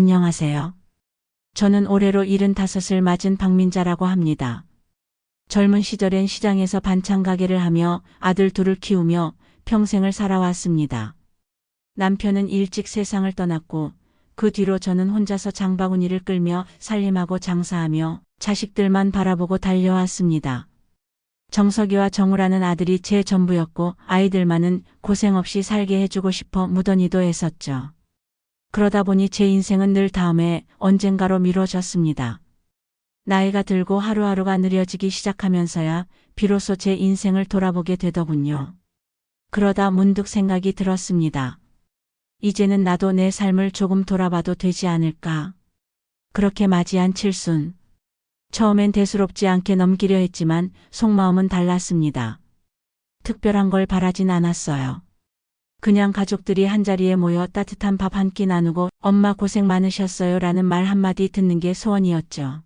안녕하세요. 저는 올해로 75을 맞은 박민자라고 합니다. 젊은 시절엔 시장에서 반찬 가게를 하며 아들 둘을 키우며 평생을 살아왔습니다. 남편은 일찍 세상을 떠났고 그 뒤로 저는 혼자서 장바구니를 끌며 살림하고 장사하며 자식들만 바라보고 달려왔습니다. 정석이와 정우라는 아들이 제 전부였고 아이들만은 고생 없이 살게 해주고 싶어 무던히도 애썼죠. 그러다 보니 제 인생은 늘 다음에 언젠가로 미뤄졌습니다. 나이가 들고 하루하루가 느려지기 시작하면서야 비로소 제 인생을 돌아보게 되더군요. 그러다 문득 생각이 들었습니다. 이제는 나도 내 삶을 조금 돌아봐도 되지 않을까. 그렇게 맞이한 칠순. 처음엔 대수롭지 않게 넘기려 했지만 속마음은 달랐습니다. 특별한 걸 바라진 않았어요. 그냥 가족들이 한자리에 모여 따뜻한 밥 한 끼 나누고 엄마 고생 많으셨어요 라는 말 한마디 듣는 게 소원이었죠.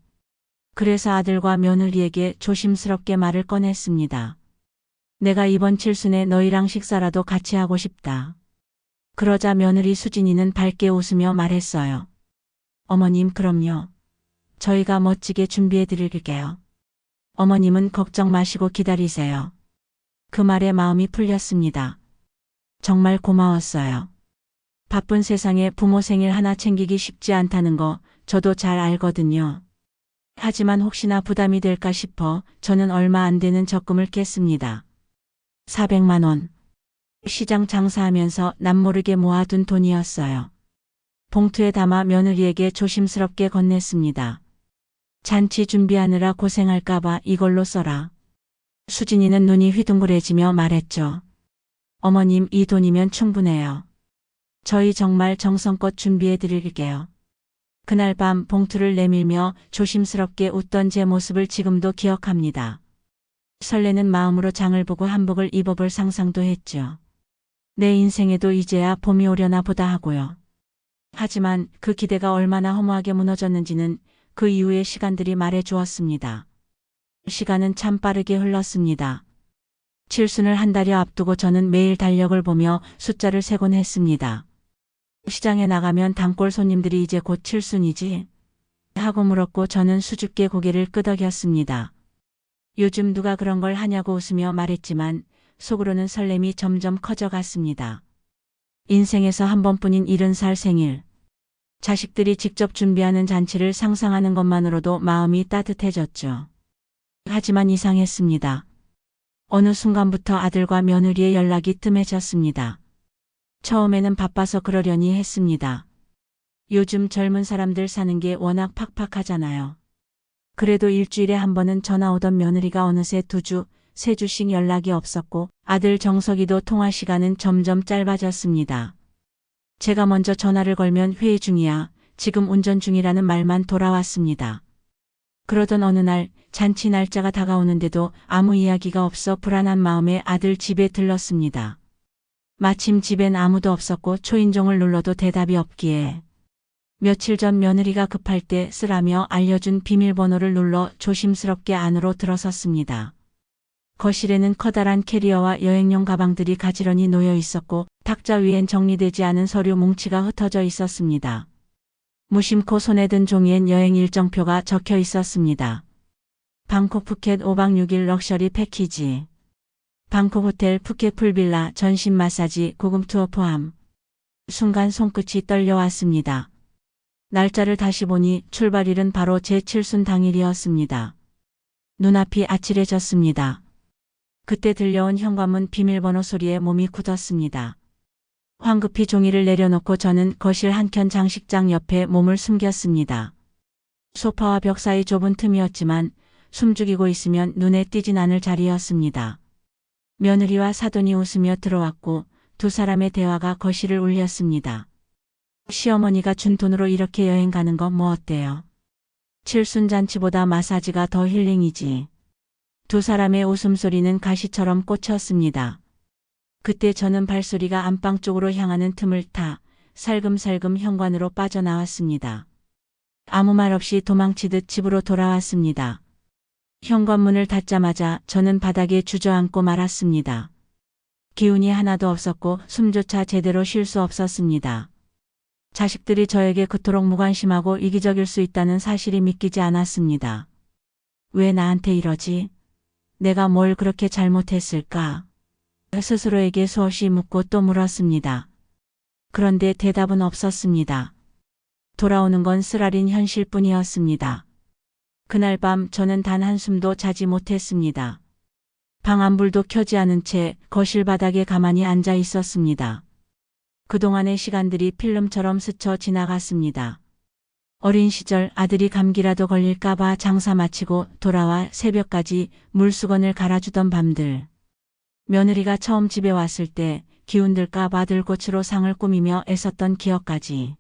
그래서 아들과 며느리에게 조심스럽게 말을 꺼냈습니다. 내가 이번 칠순에 너희랑 식사라도 같이 하고 싶다. 그러자 며느리 수진이는 밝게 웃으며 말했어요. 어머님 그럼요. 저희가 멋지게 준비해 드릴게요. 어머님은 걱정 마시고 기다리세요. 그 말에 마음이 풀렸습니다. 정말 고마웠어요. 바쁜 세상에 부모 생일 하나 챙기기 쉽지 않다는 거 저도 잘 알거든요. 하지만 혹시나 부담이 될까 싶어 저는 얼마 안 되는 적금을 깼습니다. 400만 원. 시장 장사하면서 남모르게 모아둔 돈이었어요. 봉투에 담아 며느리에게 조심스럽게 건넸습니다. 잔치 준비하느라 고생할까봐 이걸로 써라. 수진이는 눈이 휘둥그레지며 말했죠. 어머님 이 돈이면 충분해요. 저희 정말 정성껏 준비해 드릴게요. 그날 밤 봉투를 내밀며 조심스럽게 웃던 제 모습을 지금도 기억합니다. 설레는 마음으로 장을 보고 한복을 입어볼 상상도 했죠. 내 인생에도 이제야 봄이 오려나 보다 하고요. 하지만 그 기대가 얼마나 허무하게 무너졌는지는 그 이후의 시간들이 말해 주었습니다. 시간은 참 빠르게 흘렀습니다. 칠순을 한 달여 앞두고 저는 매일 달력을 보며 숫자를 세곤 했습니다. 시장에 나가면 단골 손님들이 이제 곧 칠순이지? 하고 물었고 저는 수줍게 고개를 끄덕였습니다. 요즘 누가 그런 걸 하냐고 웃으며 말했지만 속으로는 설렘이 점점 커져갔습니다. 인생에서 한 번뿐인 70살 생일. 자식들이 직접 준비하는 잔치를 상상하는 것만으로도 마음이 따뜻해졌죠. 하지만 이상했습니다. 어느 순간부터 아들과 며느리의 연락이 뜸해졌습니다. 처음에는 바빠서 그러려니 했습니다. 요즘 젊은 사람들 사는 게 워낙 팍팍하잖아요. 그래도 일주일에 한 번은 전화 오던 며느리가 어느새 2주, 3주씩 연락이 없었고 아들 정석이도 통화 시간은 점점 짧아졌습니다. 제가 먼저 전화를 걸면 회의 중이야, 지금 운전 중이라는 말만 돌아왔습니다. 그러던 어느 날 잔치 날짜가 다가오는데도 아무 이야기가 없어 불안한 마음에 아들 집에 들렀습니다. 마침 집엔 아무도 없었고 초인종을 눌러도 대답이 없기에 며칠 전 며느리가 급할 때 쓰라며 알려준 비밀번호를 눌러 조심스럽게 안으로 들어섰습니다. 거실에는 커다란 캐리어와 여행용 가방들이 가지런히 놓여 있었고 탁자 위엔 정리되지 않은 서류 뭉치가 흩어져 있었습니다. 무심코 손에 든 종이엔 여행 일정표가 적혀 있었습니다. 방콕 푸켓 5박 6일 럭셔리 패키지. 방콕 호텔 푸켓 풀빌라 전신 마사지 고급 투어 포함. 순간 손끝이 떨려왔습니다. 날짜를 다시 보니 출발일은 바로 제 칠순 당일이었습니다. 눈앞이 아찔해졌습니다. 그때 들려온 현관문 비밀번호 소리에 몸이 굳었습니다. 황급히 종이를 내려놓고 저는 거실 한켠 장식장 옆에 몸을 숨겼습니다. 소파와 벽 사이 좁은 틈이었지만 숨죽이고 있으면 눈에 띄진 않을 자리였습니다. 며느리와 사돈이 웃으며 들어왔고 두 사람의 대화가 거실을 울렸습니다. 시어머니가 준 돈으로 이렇게 여행 가는 거 뭐 어때요? 칠순잔치보다 마사지가 더 힐링이지. 두 사람의 웃음소리는 가시처럼 꽂혔습니다. 그때 저는 발소리가 안방 쪽으로 향하는 틈을 타 살금살금 현관으로 빠져나왔습니다. 아무 말 없이 도망치듯 집으로 돌아왔습니다. 현관문을 닫자마자 저는 바닥에 주저앉고 말았습니다. 기운이 하나도 없었고 숨조차 제대로 쉴 수 없었습니다. 자식들이 저에게 그토록 무관심하고 이기적일 수 있다는 사실이 믿기지 않았습니다. 왜 나한테 이러지? 내가 뭘 그렇게 잘못했을까? 스스로에게 수없이 묻고 또 물었습니다. 그런데 대답은 없었습니다. 돌아오는 건 쓰라린 현실뿐이었습니다. 그날 밤 저는 단 한숨도 자지 못했습니다. 방 안불도 켜지 않은 채 거실 바닥에 가만히 앉아 있었습니다. 그동안의 시간들이 필름처럼 스쳐 지나갔습니다. 어린 시절 아들이 감기라도 걸릴까봐 장사 마치고 돌아와 새벽까지 물수건을 갈아주던 밤들. 며느리가 처음 집에 왔을 때 기운들까봐 들꽃으로 상을 꾸미며 애썼던 기억까지.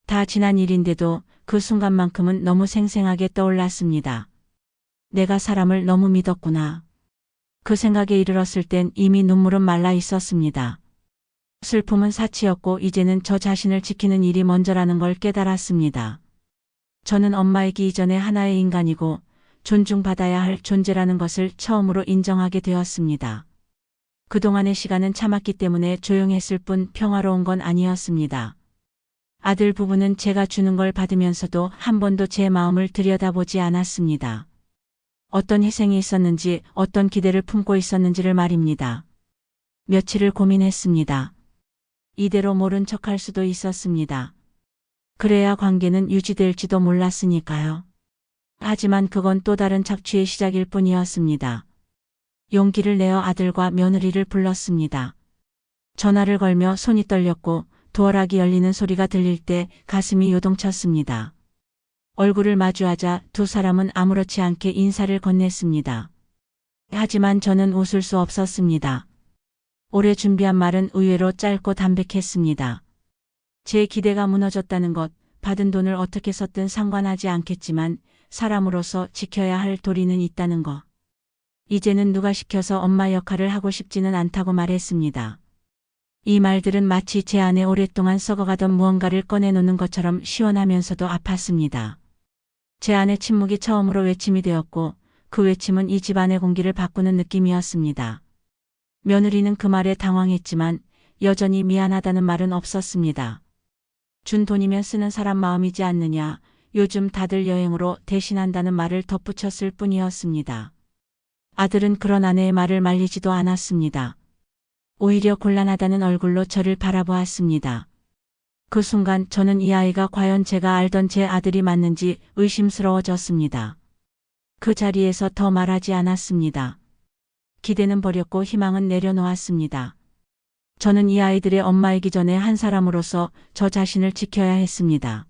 다 지난 일인데도 그 순간만큼은 너무 생생하게 떠올랐습니다. 내가 사람을 너무 믿었구나. 그 생각에 이르렀을 땐 이미 눈물은 말라 있었습니다. 슬픔은 사치였고 이제는 저 자신을 지키는 일이 먼저라는 걸 깨달았습니다. 저는 엄마이기 이전에 하나의 인간이고 존중받아야 할 존재라는 것을 처음으로 인정하게 되었습니다. 그동안의 시간은 참았기 때문에 조용했을 뿐 평화로운 건 아니었습니다. 아들 부부는 제가 주는 걸 받으면서도 한 번도 제 마음을 들여다보지 않았습니다. 어떤 희생이 있었는지, 어떤 기대를 품고 있었는지를 말입니다. 며칠을 고민했습니다. 이대로 모른 척할 수도 있었습니다. 그래야 관계는 유지될지도 몰랐으니까요. 하지만 그건 또 다른 착취의 시작일 뿐이었습니다. 용기를 내어 아들과 며느리를 불렀습니다. 전화를 걸며 손이 떨렸고 도어락이 열리는 소리가 들릴 때 가슴이 요동쳤습니다. 얼굴을 마주하자 두 사람은 아무렇지 않게 인사를 건넸습니다. 하지만 저는 웃을 수 없었습니다. 올해 준비한 말은 의외로 짧고 담백했습니다. 제 기대가 무너졌다는 것, 받은 돈을 어떻게 썼든 상관하지 않겠지만 사람으로서 지켜야 할 도리는 있다는 것. 이제는 누가 시켜서 엄마 역할을 하고 싶지는 않다고 말했습니다. 이 말들은 마치 제 안에 오랫동안 썩어가던 무언가를 꺼내놓는 것처럼 시원하면서도 아팠습니다. 제 안의 침묵이 처음으로 외침이 되었고 그 외침은 이 집안의 공기를 바꾸는 느낌이었습니다. 며느리는 그 말에 당황했지만 여전히 미안하다는 말은 없었습니다. 준 돈이면 쓰는 사람 마음이지 않느냐, 요즘 다들 여행으로 대신한다는 말을 덧붙였을 뿐이었습니다. 아들은 그런 아내의 말을 말리지도 않았습니다. 오히려 곤란하다는 얼굴로 저를 바라보았습니다. 그 순간 저는 이 아이가 과연 제가 알던 제 아들이 맞는지 의심스러워졌습니다. 그 자리에서 더 말하지 않았습니다. 기대는 버렸고 희망은 내려놓았습니다. 저는 이 아이들의 엄마이기 전에 한 사람으로서 저 자신을 지켜야 했습니다.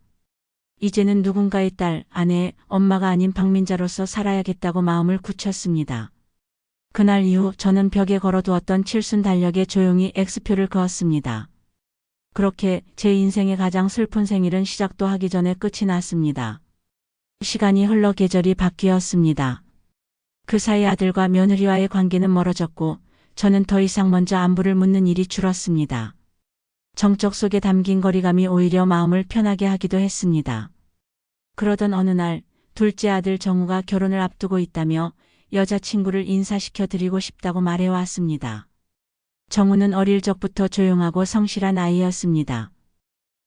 이제는 누군가의 딸, 아내, 엄마가 아닌 박민자로서 살아야겠다고 마음을 굳혔습니다. 그날 이후 저는 벽에 걸어두었던 칠순 달력에 조용히 X표를 그었습니다. 그렇게 제 인생의 가장 슬픈 생일은 시작도 하기 전에 끝이 났습니다. 시간이 흘러 계절이 바뀌었습니다. 그 사이 아들과 며느리와의 관계는 멀어졌고 저는 더 이상 먼저 안부를 묻는 일이 줄었습니다. 정적 속에 담긴 거리감이 오히려 마음을 편하게 하기도 했습니다. 그러던 어느 날 둘째 아들 정우가 결혼을 앞두고 있다며 여자친구를 인사시켜 드리고 싶다고 말해왔습니다. 정우는 어릴 적부터 조용하고 성실한 아이였습니다.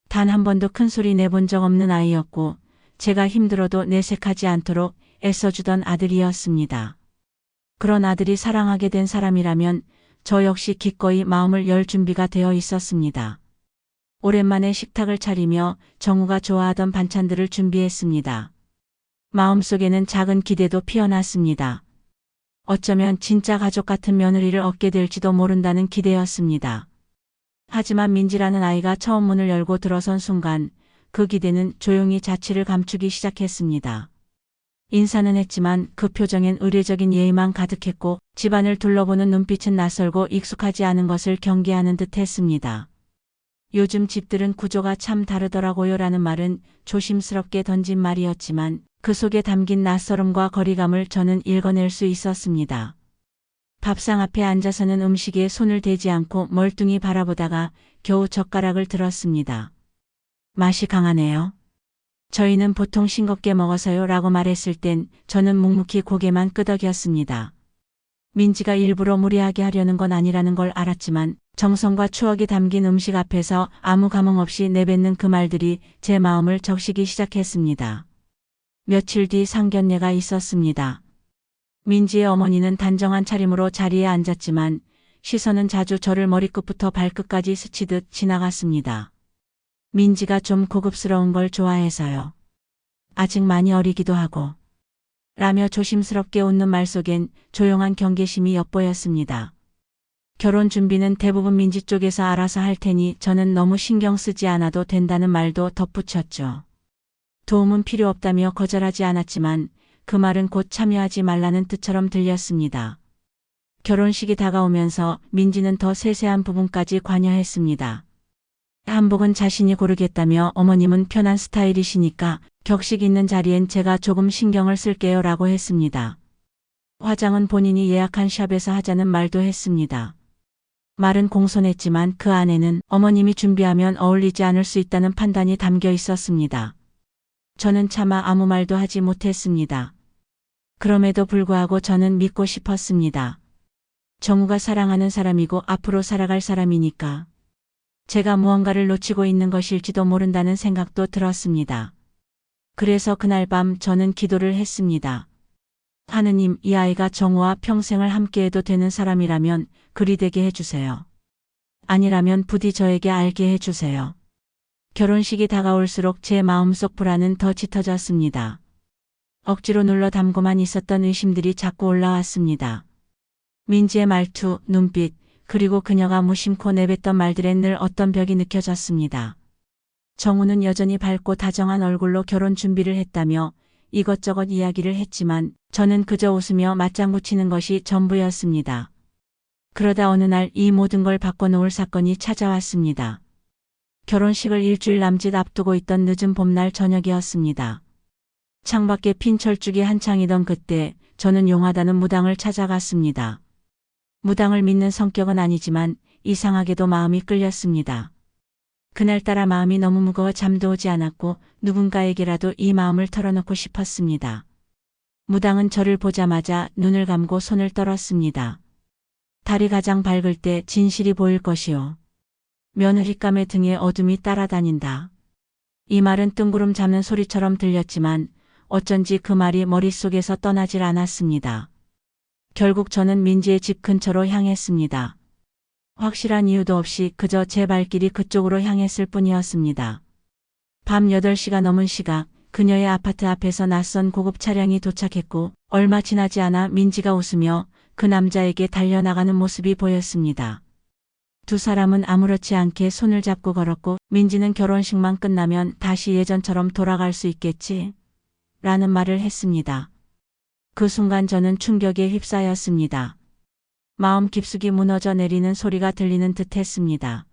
단 한 번도 큰 소리 내본 적 없는 아이였고 제가 힘들어도 내색하지 않도록 애써주던 아들이었습니다. 그런 아들이 사랑하게 된 사람이라면 저 역시 기꺼이 마음을 열 준비가 되어 있었습니다. 오랜만에 식탁을 차리며 정우가 좋아하던 반찬들을 준비했습니다. 마음속에는 작은 기대도 피어났습니다. 어쩌면 진짜 가족 같은 며느리를 얻게 될지도 모른다는 기대였습니다. 하지만 민지라는 아이가 처음 문을 열고 들어선 순간 그 기대는 조용히 자취를 감추기 시작했습니다. 인사는 했지만 그 표정엔 의례적인 예의만 가득했고 집안을 둘러보는 눈빛은 낯설고 익숙하지 않은 것을 경계하는 듯 했습니다. 요즘 집들은 구조가 참 다르더라고요라는 말은 조심스럽게 던진 말이었지만 그 속에 담긴 낯설음과 거리감을 저는 읽어낼 수 있었습니다. 밥상 앞에 앉아서는 음식에 손을 대지 않고 멀뚱히 바라보다가 겨우 젓가락을 들었습니다. 맛이 강하네요. 저희는 보통 싱겁게 먹어서요 라고 말했을 땐 저는 묵묵히 고개만 끄덕였습니다. 민지가 일부러 무리하게 하려는 건 아니라는 걸 알았지만 정성과 추억이 담긴 음식 앞에서 아무 감흥 없이 내뱉는 그 말들이 제 마음을 적시기 시작했습니다. 며칠 뒤 상견례가 있었습니다. 민지의 어머니는 단정한 차림으로 자리에 앉았지만 시선은 자주 저를 머리끝부터 발끝까지 스치듯 지나갔습니다. 민지가 좀 고급스러운 걸 좋아해서요. 아직 많이 어리기도 하고. 라며 조심스럽게 웃는 말 속엔 조용한 경계심이 엿보였습니다. 결혼 준비는 대부분 민지 쪽에서 알아서 할 테니 저는 너무 신경 쓰지 않아도 된다는 말도 덧붙였죠. 도움은 필요 없다며 거절하지 않았지만 그 말은 곧 참여하지 말라는 뜻처럼 들렸습니다. 결혼식이 다가오면서 민지는 더 세세한 부분까지 관여했습니다. 한복은 자신이 고르겠다며 어머님은 편한 스타일이시니까 격식 있는 자리엔 제가 조금 신경을 쓸게요 라고 했습니다. 화장은 본인이 예약한 샵에서 하자는 말도 했습니다. 말은 공손했지만 그 안에는 어머님이 준비하면 어울리지 않을 수 있다는 판단이 담겨 있었습니다. 저는 차마 아무 말도 하지 못했습니다. 그럼에도 불구하고 저는 믿고 싶었습니다. 정우가 사랑하는 사람이고 앞으로 살아갈 사람이니까. 제가 무언가를 놓치고 있는 것일지도 모른다는 생각도 들었습니다. 그래서 그날 밤 저는 기도를 했습니다. 하느님, 이 아이가 정우와 평생을 함께해도 되는 사람이라면 그리 되게 해주세요. 아니라면 부디 저에게 알게 해주세요. 결혼식이 다가올수록 제 마음속 불안은 더 짙어졌습니다. 억지로 눌러 담고만 있었던 의심들이 자꾸 올라왔습니다. 민지의 말투, 눈빛, 그리고 그녀가 무심코 내뱉던 말들엔 늘 어떤 벽이 느껴졌습니다. 정우는 여전히 밝고 다정한 얼굴로 결혼 준비를 했다며 이것저것 이야기를 했지만 저는 그저 웃으며 맞장구 치는 것이 전부였습니다. 그러다 어느 날 이 모든 걸 바꿔놓을 사건이 찾아왔습니다. 결혼식을 일주일 남짓 앞두고 있던 늦은 봄날 저녁이었습니다. 창밖에 핀 철쭉이 한창이던 그때 저는 용하다는 무당을 찾아갔습니다. 무당을 믿는 성격은 아니지만 이상하게도 마음이 끌렸습니다. 그날따라 마음이 너무 무거워 잠도 오지 않았고 누군가에게라도 이 마음을 털어놓고 싶었습니다. 무당은 저를 보자마자 눈을 감고 손을 떨었습니다. 달이 가장 밝을 때 진실이 보일 것이요. 며느리감의 등에 어둠이 따라다닌다. 이 말은 뜬구름 잡는 소리처럼 들렸지만 어쩐지 그 말이 머릿속에서 떠나질 않았습니다. 결국 저는 민지의 집 근처로 향했습니다. 확실한 이유도 없이 그저 제 발길이 그쪽으로 향했을 뿐이었습니다. 밤 8시가 넘은 시각, 그녀의 아파트 앞에서 낯선 고급 차량이 도착했고 얼마 지나지 않아 민지가 웃으며 그 남자에게 달려나가는 모습이 보였습니다. 두 사람은 아무렇지 않게 손을 잡고 걸었고 민지는 결혼식만 끝나면 다시 예전처럼 돌아갈 수 있겠지? 라는 말을 했습니다. 그 순간 저는 충격에 휩싸였습니다. 마음 깊숙이 무너져 내리는 소리가 들리는 듯 했습니다.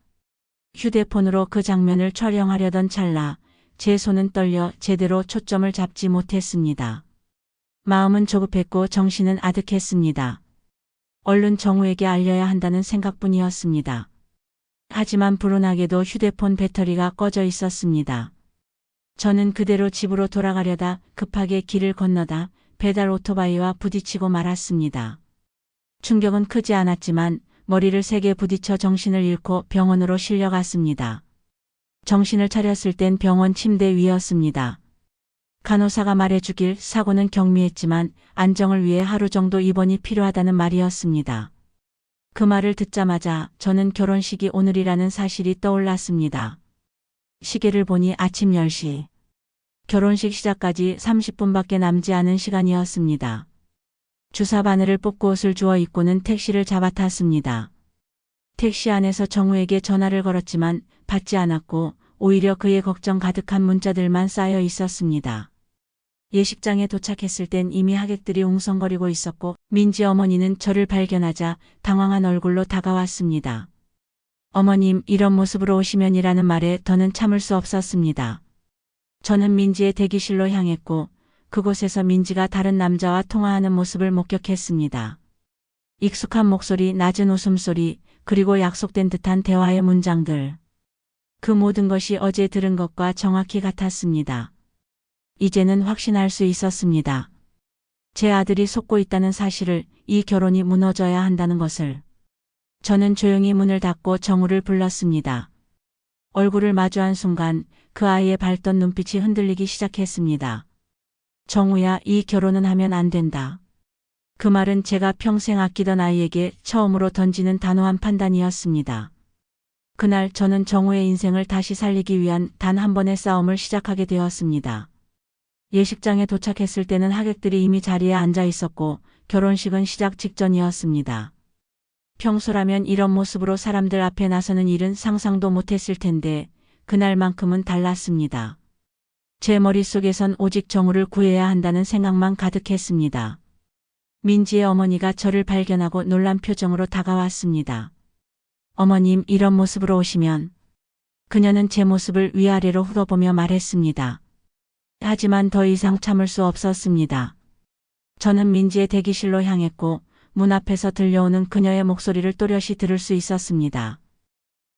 휴대폰으로 그 장면을 촬영하려던 찰나 제 손은 떨려 제대로 초점을 잡지 못했습니다. 마음은 조급했고 정신은 아득했습니다. 얼른 정우에게 알려야 한다는 생각뿐이었습니다. 하지만 불운하게도 휴대폰 배터리가 꺼져 있었습니다. 저는 그대로 집으로 돌아가려다 급하게 길을 건너다 배달 오토바이와 부딪히고 말았습니다. 충격은 크지 않았지만 머리를 세게 부딪혀 정신을 잃고 병원으로 실려갔습니다. 정신을 차렸을 땐 병원 침대 위였습니다. 간호사가 말해주길 사고는 경미했지만 안정을 위해 하루 정도 입원이 필요하다는 말이었습니다. 그 말을 듣자마자 저는 결혼식이 오늘이라는 사실이 떠올랐습니다. 시계를 보니 아침 10시. 결혼식 시작까지 30분밖에 남지 않은 시간이었습니다. 주사 바늘을 뽑고 옷을 주워 입고는 택시를 잡아탔습니다. 택시 안에서 정우에게 전화를 걸었지만 받지 않았고 오히려 그의 걱정 가득한 문자들만 쌓여 있었습니다. 예식장에 도착했을 땐 이미 하객들이 웅성거리고 있었고 민지 어머니는 저를 발견하자 당황한 얼굴로 다가왔습니다. 어머님, 이런 모습으로 오시면이라는 말에 더는 참을 수 없었습니다. 저는 민지의 대기실로 향했고 그곳에서 민지가 다른 남자와 통화하는 모습을 목격했습니다. 익숙한 목소리, 낮은 웃음소리, 그리고 약속된 듯한 대화의 문장들. 그 모든 것이 어제 들은 것과 정확히 같았습니다. 이제는 확신할 수 있었습니다. 제 아들이 속고 있다는 사실을 이 결혼이 무너져야 한다는 것을. 저는 조용히 문을 닫고 정우를 불렀습니다. 얼굴을 마주한 순간 그 아이의 밝던 눈빛이 흔들리기 시작했습니다. 정우야, 이 결혼은 하면 안 된다. 그 말은 제가 평생 아끼던 아이에게 처음으로 던지는 단호한 판단이었습니다. 그날 저는 정우의 인생을 다시 살리기 위한 단 한 번의 싸움을 시작하게 되었습니다. 예식장에 도착했을 때는 하객들이 이미 자리에 앉아 있었고 결혼식은 시작 직전이었습니다. 평소라면 이런 모습으로 사람들 앞에 나서는 일은 상상도 못했을 텐데 그날만큼은 달랐습니다. 제 머릿속에선 오직 정우를 구해야 한다는 생각만 가득했습니다. 민지의 어머니가 저를 발견하고 놀란 표정으로 다가왔습니다. 어머님, 이런 모습으로 오시면. 그녀는 제 모습을 위아래로 훑어보며 말했습니다. 하지만 더 이상 참을 수 없었습니다. 저는 민지의 대기실로 향했고 문 앞에서 들려오는 그녀의 목소리를 또렷이 들을 수 있었습니다.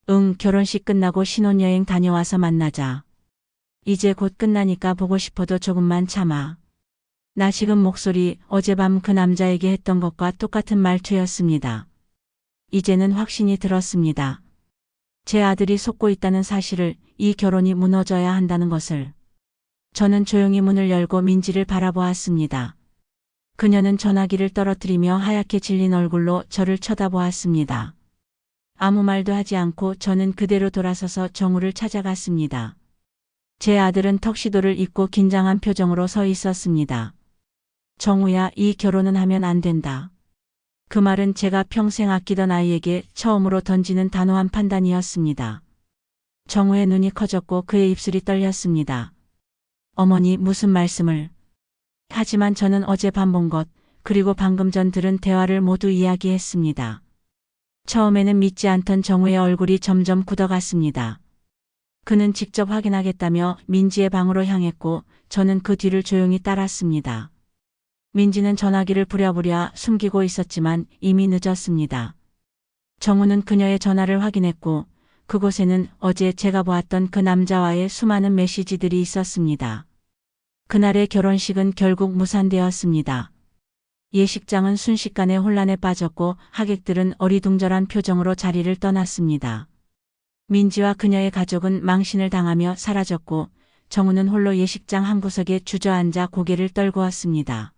응, 결혼식 끝나고 신혼여행 다녀와서 만나자. 이제 곧 끝나니까 보고 싶어도 조금만 참아. 나 지금 목소리 어젯밤 그 남자에게 했던 것과 똑같은 말투였습니다. 이제는 확신이 들었습니다. 제 아들이 속고 있다는 사실을, 이 결혼이 무너져야 한다는 것을. 저는 조용히 문을 열고 민지를 바라보았습니다. 그녀는 전화기를 떨어뜨리며 하얗게 질린 얼굴로 저를 쳐다보았습니다. 아무 말도 하지 않고 저는 그대로 돌아서서 정우를 찾아갔습니다. 제 아들은 턱시도를 입고 긴장한 표정으로 서 있었습니다. 정우야, 이 결혼은 하면 안 된다. 그 말은 제가 평생 아끼던 아이에게 처음으로 던지는 단호한 판단이었습니다. 정우의 눈이 커졌고 그의 입술이 떨렸습니다. 어머니, 무슨 말씀을. 하지만 저는 어젯밤 본 것, 그리고 방금 전 들은 대화를 모두 이야기했습니다. 처음에는 믿지 않던 정우의 얼굴이 점점 굳어갔습니다. 그는 직접 확인하겠다며 민지의 방으로 향했고 저는 그 뒤를 조용히 따랐습니다. 민지는 전화기를 부랴부랴 숨기고 있었지만 이미 늦었습니다. 정우는 그녀의 전화를 확인했고 그곳에는 어제 제가 보았던 그 남자와의 수많은 메시지들이 있었습니다. 그날의 결혼식은 결국 무산되었습니다. 예식장은 순식간에 혼란에 빠졌고 하객들은 어리둥절한 표정으로 자리를 떠났습니다. 민지와 그녀의 가족은 망신을 당하며 사라졌고 정우는 홀로 예식장 한 구석에 주저앉아 고개를 떨구었습니다.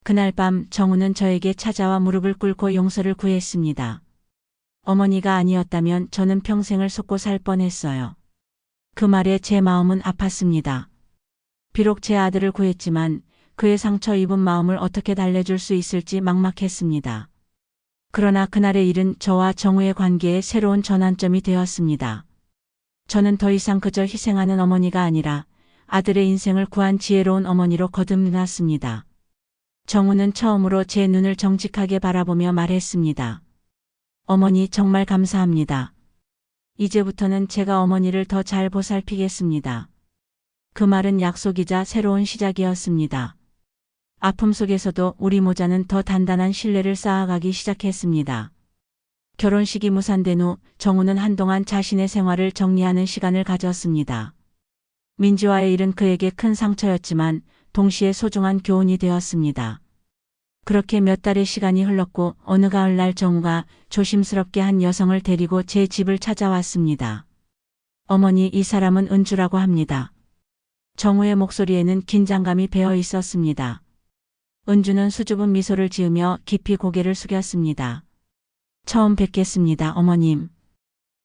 그날 밤 정우는 저에게 찾아와 무릎을 꿇고 용서를 구했습니다. 어머니가 아니었다면 저는 평생을 속고 살 뻔했어요. 그 말에 제 마음은 아팠습니다. 비록 제 아들을 구했지만 그의 상처 입은 마음을 어떻게 달래줄 수 있을지 막막했습니다. 그러나 그날의 일은 저와 정우의 관계에 새로운 전환점이 되었습니다. 저는 더 이상 그저 희생하는 어머니가 아니라 아들의 인생을 구한 지혜로운 어머니로 거듭났습니다. 정우는 처음으로 제 눈을 정직하게 바라보며 말했습니다. 어머니, 정말 감사합니다. 이제부터는 제가 어머니를 더 잘 보살피겠습니다. 그 말은 약속이자 새로운 시작이었습니다. 아픔 속에서도 우리 모자는 더 단단한 신뢰를 쌓아가기 시작했습니다. 결혼식이 무산된 후 정우는 한동안 자신의 생활을 정리하는 시간을 가졌습니다. 민지와의 일은 그에게 큰 상처였지만 동시에 소중한 교훈이 되었습니다. 그렇게 몇 달의 시간이 흘렀고 어느 가을날 정우가 조심스럽게 한 여성을 데리고 제 집을 찾아왔습니다. 어머니, 이 사람은 은주라고 합니다. 정우의 목소리에는 긴장감이 배어 있었습니다. 은주는 수줍은 미소를 지으며 깊이 고개를 숙였습니다. 처음 뵙겠습니다, 어머님.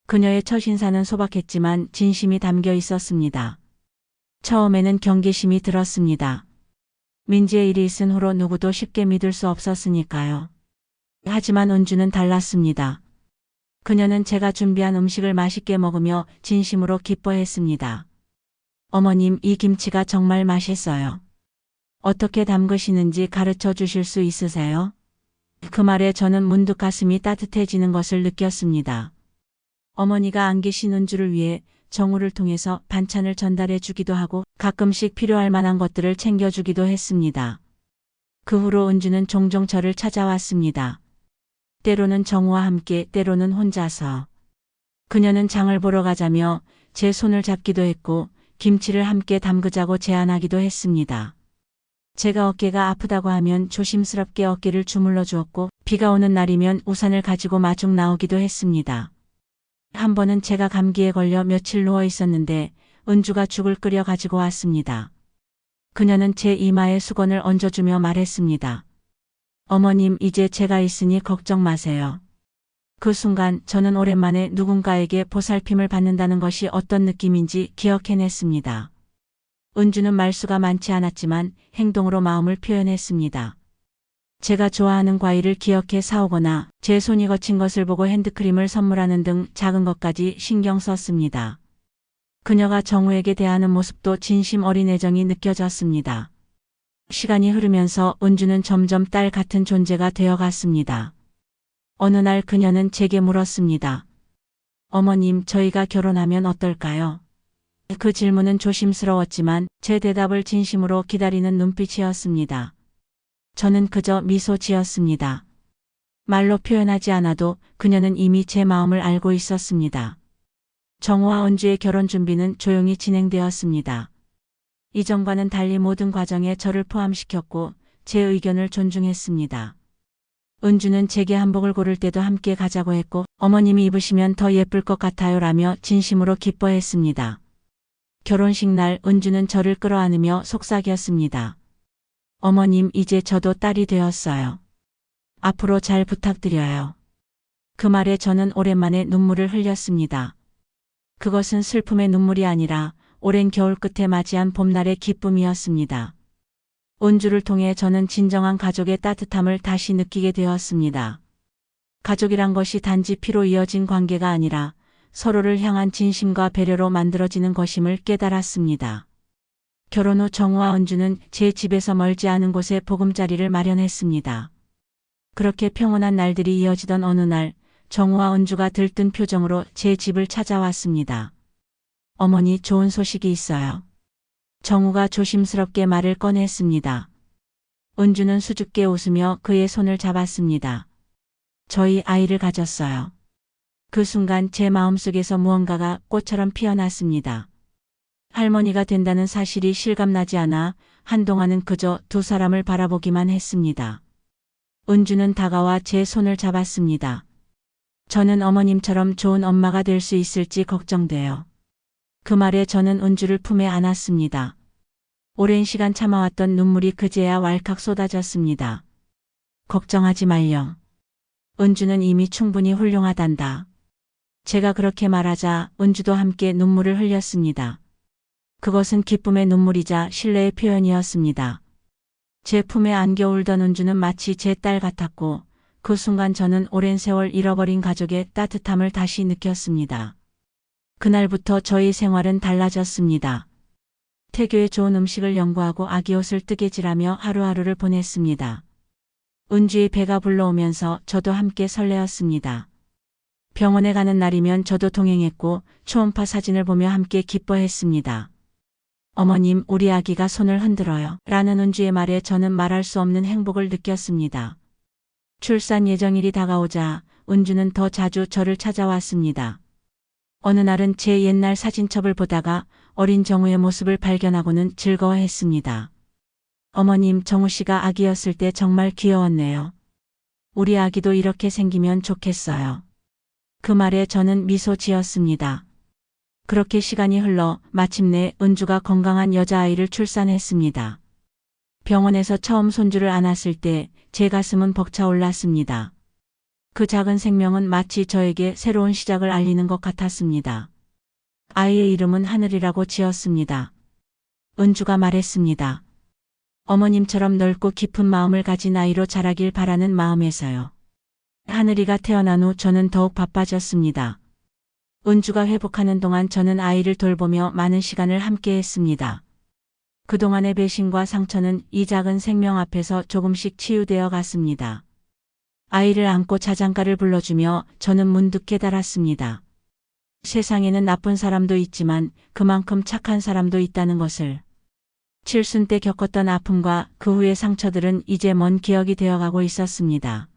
그녀의 첫 인사는 소박했지만 진심이 담겨 있었습니다. 처음에는 경계심이 들었습니다. 민지의 일이 있은 후로 누구도 쉽게 믿을 수 없었으니까요. 하지만 은주는 달랐습니다. 그녀는 제가 준비한 음식을 맛있게 먹으며 진심으로 기뻐했습니다. 어머님, 이 김치가 정말 맛있어요. 어떻게 담그시는지 가르쳐 주실 수 있으세요? 그 말에 저는 문득 가슴이 따뜻해지는 것을 느꼈습니다. 어머니가 안 계신 은주를 위해 정우를 통해서 반찬을 전달해 주기도 하고 가끔씩 필요할 만한 것들을 챙겨주기도 했습니다. 그 후로 은주는 종종 저를 찾아왔습니다. 때로는 정우와 함께, 때로는 혼자서. 그녀는 장을 보러 가자며 제 손을 잡기도 했고 김치를 함께 담그자고 제안하기도 했습니다. 제가 어깨가 아프다고 하면 조심스럽게 어깨를 주물러 주었고 비가 오는 날이면 우산을 가지고 마중 나오기도 했습니다. 한 번은 제가 감기에 걸려 며칠 누워 있었는데 은주가 죽을 끓여 가지고 왔습니다. 그녀는 제 이마에 수건을 얹어주며 말했습니다. 어머님, 이제 제가 있으니 걱정 마세요. 그 순간 저는 오랜만에 누군가에게 보살핌을 받는다는 것이 어떤 느낌인지 기억해냈습니다. 은주는 말수가 많지 않았지만 행동으로 마음을 표현했습니다. 제가 좋아하는 과일을 기억해 사오거나 제 손이 거친 것을 보고 핸드크림을 선물하는 등 작은 것까지 신경 썼습니다. 그녀가 정우에게 대하는 모습도 진심 어린 애정이 느껴졌습니다. 시간이 흐르면서 은주는 점점 딸 같은 존재가 되어갔습니다. 어느 날 그녀는 제게 물었습니다. 어머님, 저희가 결혼하면 어떨까요? 그 질문은 조심스러웠지만 제 대답을 진심으로 기다리는 눈빛이었습니다. 저는 그저 미소 지었습니다. 말로 표현하지 않아도 그녀는 이미 제 마음을 알고 있었습니다. 정우와 은주의 결혼 준비는 조용히 진행되었습니다. 이전과는 달리 모든 과정에 저를 포함시켰고 제 의견을 존중했습니다. 은주는 제게 한복을 고를 때도 함께 가자고 했고 어머님이 입으시면 더 예쁠 것 같아요 라며 진심으로 기뻐했습니다. 결혼식 날 은주는 저를 끌어안으며 속삭였습니다. 어머님, 이제 저도 딸이 되었어요. 앞으로 잘 부탁드려요. 그 말에 저는 오랜만에 눈물을 흘렸습니다. 그것은 슬픔의 눈물이 아니라 오랜 겨울 끝에 맞이한 봄날의 기쁨이었습니다. 은주를 통해 저는 진정한 가족의 따뜻함을 다시 느끼게 되었습니다. 가족이란 것이 단지 피로 이어진 관계가 아니라 서로를 향한 진심과 배려로 만들어지는 것임을 깨달았습니다. 결혼 후 정우와 은주는 제 집에서 멀지 않은 곳에 보금자리를 마련했습니다. 그렇게 평온한 날들이 이어지던 어느 날 정우와 은주가 들뜬 표정으로 제 집을 찾아왔습니다. 어머니, 좋은 소식이 있어요. 정우가 조심스럽게 말을 꺼냈습니다. 은주는 수줍게 웃으며 그의 손을 잡았습니다. 저희 아이를 가졌어요. 그 순간 제 마음속에서 무언가가 꽃처럼 피어났습니다. 할머니가 된다는 사실이 실감나지 않아 한동안은 그저 두 사람을 바라보기만 했습니다. 은주는 다가와 제 손을 잡았습니다. 저는 어머님처럼 좋은 엄마가 될 수 있을지 걱정돼요. 그 말에 저는 은주를 품에 안았습니다. 오랜 시간 참아왔던 눈물이 그제야 왈칵 쏟아졌습니다. 걱정하지 말렴. 은주는 이미 충분히 훌륭하단다. 제가 그렇게 말하자 은주도 함께 눈물을 흘렸습니다. 그것은 기쁨의 눈물이자 신뢰의 표현이었습니다. 제 품에 안겨 울던 은주는 마치 제 딸 같았고 그 순간 저는 오랜 세월 잃어버린 가족의 따뜻함을 다시 느꼈습니다. 그날부터 저희 생활은 달라졌습니다. 태교에 좋은 음식을 연구하고 아기 옷을 뜨개질하며 하루하루를 보냈습니다. 은주의 배가 불러오면서 저도 함께 설레었습니다. 병원에 가는 날이면 저도 동행했고 초음파 사진을 보며 함께 기뻐했습니다. 어머님, 우리 아기가 손을 흔들어요. 라는 은주의 말에 저는 말할 수 없는 행복을 느꼈습니다. 출산 예정일이 다가오자 은주는 더 자주 저를 찾아왔습니다. 어느 날은 제 옛날 사진첩을 보다가 어린 정우의 모습을 발견하고는 즐거워했습니다. 어머님, 정우 씨가 아기였을 때 정말 귀여웠네요. 우리 아기도 이렇게 생기면 좋겠어요. 그 말에 저는 미소 지었습니다. 그렇게 시간이 흘러 마침내 은주가 건강한 여자아이를 출산했습니다. 병원에서 처음 손주를 안았을 때 제 가슴은 벅차올랐습니다. 그 작은 생명은 마치 저에게 새로운 시작을 알리는 것 같았습니다. 아이의 이름은 하늘이라고 지었습니다. 은주가 말했습니다. 어머님처럼 넓고 깊은 마음을 가진 아이로 자라길 바라는 마음에서요. 하늘이가 태어난 후 저는 더욱 바빠졌습니다. 은주가 회복하는 동안 저는 아이를 돌보며 많은 시간을 함께 했습니다. 그동안의 배신과 상처는 이 작은 생명 앞에서 조금씩 치유되어 갔습니다. 아이를 안고 자장가를 불러주며 저는 문득 깨달았습니다. 세상에는 나쁜 사람도 있지만 그만큼 착한 사람도 있다는 것을. 칠순 때 겪었던 아픔과 그 후의 상처들은 이제 먼 기억이 되어가고 있었습니다.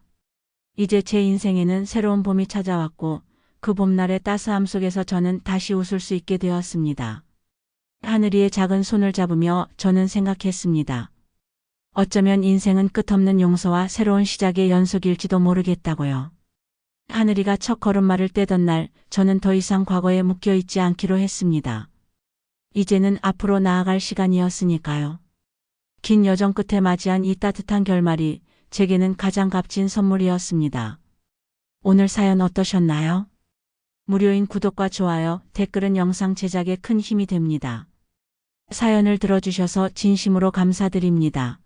이제 제 인생에는 새로운 봄이 찾아왔고 그 봄날의 따스함 속에서 저는 다시 웃을 수 있게 되었습니다. 하늘이의 작은 손을 잡으며 저는 생각했습니다. 어쩌면 인생은 끝없는 용서와 새로운 시작의 연속일지도 모르겠다고요. 하늘이가 첫 걸음마를 떼던 날 저는 더 이상 과거에 묶여있지 않기로 했습니다. 이제는 앞으로 나아갈 시간이었으니까요. 긴 여정 끝에 맞이한 이 따뜻한 결말이 제게는 가장 값진 선물이었습니다. 오늘 사연 어떠셨나요? 무료인 구독과 좋아요, 댓글은 영상 제작에 큰 힘이 됩니다. 사연을 들어주셔서 진심으로 감사드립니다.